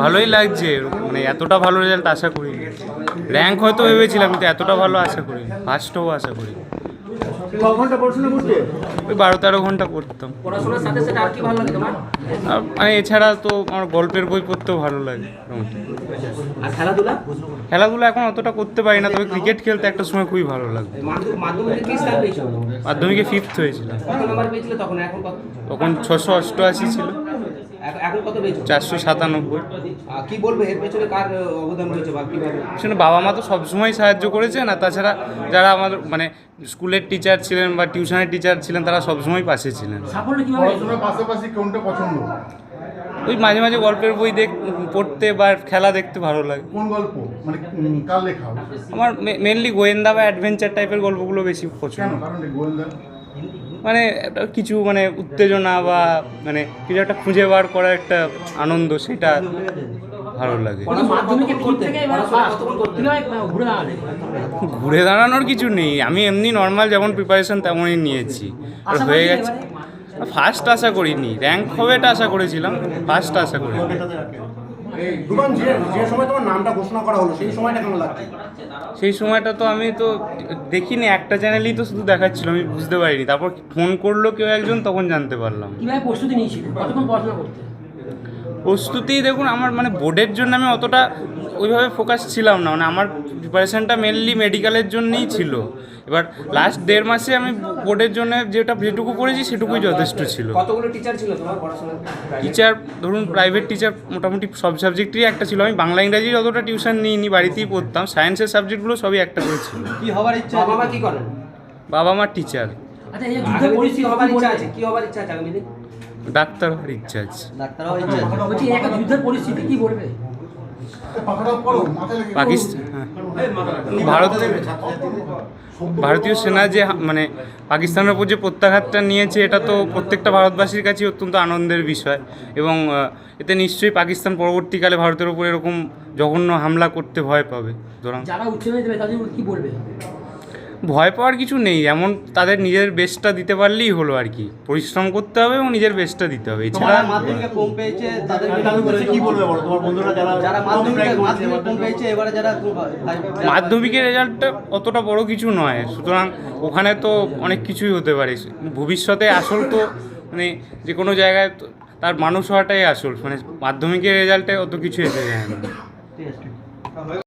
ভালোই লাগছে, মানে এতটা ভালো রেজাল্ট আশা করি। র্যাঙ্ক হয়তো ভেবেছিলাম, কিন্তু এতটা ভালো আশা করি, ফার্স্টও আশা করি। ওই 12-13 ঘন্টা পড়তাম। মানে এছাড়া তো আমার গল্পের বই পড়তেও ভালো লাগে। খেলাধুলা এখন অতটা করতে পারি না, তবে ক্রিকেট খেলতে একটা সময় খুবই ভালো লাগতো। মাধ্যমিকে 5th হয়েছিল, তখন 688 ছিল। এখন কত পেয়েছো? 497। কি বলবে এর পেছনে কার অবদান রয়েছে বা কিভাবে? সেটা বাবা মা তো সবসময় সাহায্য করেছে না, তাছাড়া যারা আমার মানে স্কুলের টিচার ছিলেন বা টিউশনের টিচার ছিলেন তারা সবসময় পাশে ছিলেন। পড়াশোনার পাশাপাশি কোনটা পছন্দ? ওই মাঝে মাঝে গল্পের বই পড়তে বা খেলা দেখতে ভালো লাগে। কোন গল্প, মানে কার লেখা? আমার মেনলি গোয়েন্দা বা অ্যাডভেঞ্চার টাইপের গল্পগুলো বেশি কেন? পছন্দ। কারণ গোয়েন্দা মানে একটা কিছু মানে উত্তেজনা বা মানে কিছু একটা খুঁজে বার করার একটা আনন্দ, সেটা ভালো লাগে। ঘুরে দাঁড়ানোর কিছু নেই, আমি এমনি নর্মাল যেমন প্রিপারেশন তেমনই নিয়েছি, আর হয়ে গেছে। ফার্স্ট আশা করিনি, র্যাঙ্ক হবে এটা আশা করেছিলাম, ফার্স্ট আশা করিনি। যে সময় তোমার নামটা ঘোষণা করা হলো সেই সময়টা কেমন লাগছে? সেই সময়টা তো আমি তো দেখিনি, একটা চ্যানেলই তো শুধু দেখাচ্ছিল, আমি বুঝতে পারিনি। তারপর ফোন করলো কেউ একজন, তখন জানতে পারলাম। কিভাবে প্রস্তুতি নিয়েছিলে, কতক্ষণ পড়াশোনা করতে? প্রস্তুতি দেখুন, আমার মানে বোর্ডের জন্য আমি অতটা ওইভাবে ফোকাস ছিলাম না, মানে আমার প্রিপারেশানটা মেনলি মেডিকেলের জন্যই ছিল। এবার লাস্ট 1.5 মাসে আমি বোর্ডের জন্য যেটুকু পড়েছি সেটুকুই যথেষ্ট ছিল। কতগুলো টিচার ছিল তোমার পড়াশোনা? টিচার ধরুন প্রাইভেট টিচার মোটামুটি সব সাবজেক্টেরই একটা ছিল। আমি বাংলা ইংরাজির অতটা টিউশন নিইনি, বাড়িতেই পড়তাম। সায়েন্সের সাবজেক্টগুলো সবই একটা করে ছিল। কি হবার ইচ্ছা? বাবা মা কি করেন? বাবা মা টিচার। আচ্ছা, এই যে যুদ্ধের পরিস্থিতি হবার ইচ্ছা আছে, কি হবার ইচ্ছা আছে আগামী দিনে? ডাক্তার হওয়ার ইচ্ছা আছে। ডাক্তার হওয়ার ইচ্ছা আছে। বলছি একটা যুদ্ধের পরিস্থিতি কি বলবে? পাকিস্তান, ভারতীয় সেনা যে মানে পাকিস্তানের উপর যে প্রত্যাঘাতটা নিয়েছে, এটা তো প্রত্যেকটা ভারতবাসীর কাছে অত্যন্ত আনন্দের বিষয়। এবং এতে নিশ্চয়ই পাকিস্তান পরবর্তীকালে ভারতের উপর এরকম জঘন্য হামলা করতে ভয় পাবে। সুতরাং যারা উচ্চ দেবে তাদের কি বলবে? ভয় পাওয়ার কিছু নেই, এমন তাদের নিজের বেস্টটা দিতে পারলেই হলো আর কি। পরিশ্রম করতে হবে এবং নিজের বেস্টটা দিতে হবে, এছাড়া মাধ্যমিকে কম পেয়েছে তাদের কি বলবে বলো? তোমার বন্ধুরা যারা মাধ্যমিকে কম পেয়েছে, এবারে যারা মাধ্যমিকের রেজাল্টটা অতটা বড় কিছু নয়, সুতরাং ওখানে তো অনেক কিছুই হতে পারে। ভবিষ্যতে আসল তো মানে যে কোনো জায়গায় তার মানুষ হওয়াটাই আসল, মানে মাধ্যমিকের রেজাল্টে অত কিছু এসে যায় না।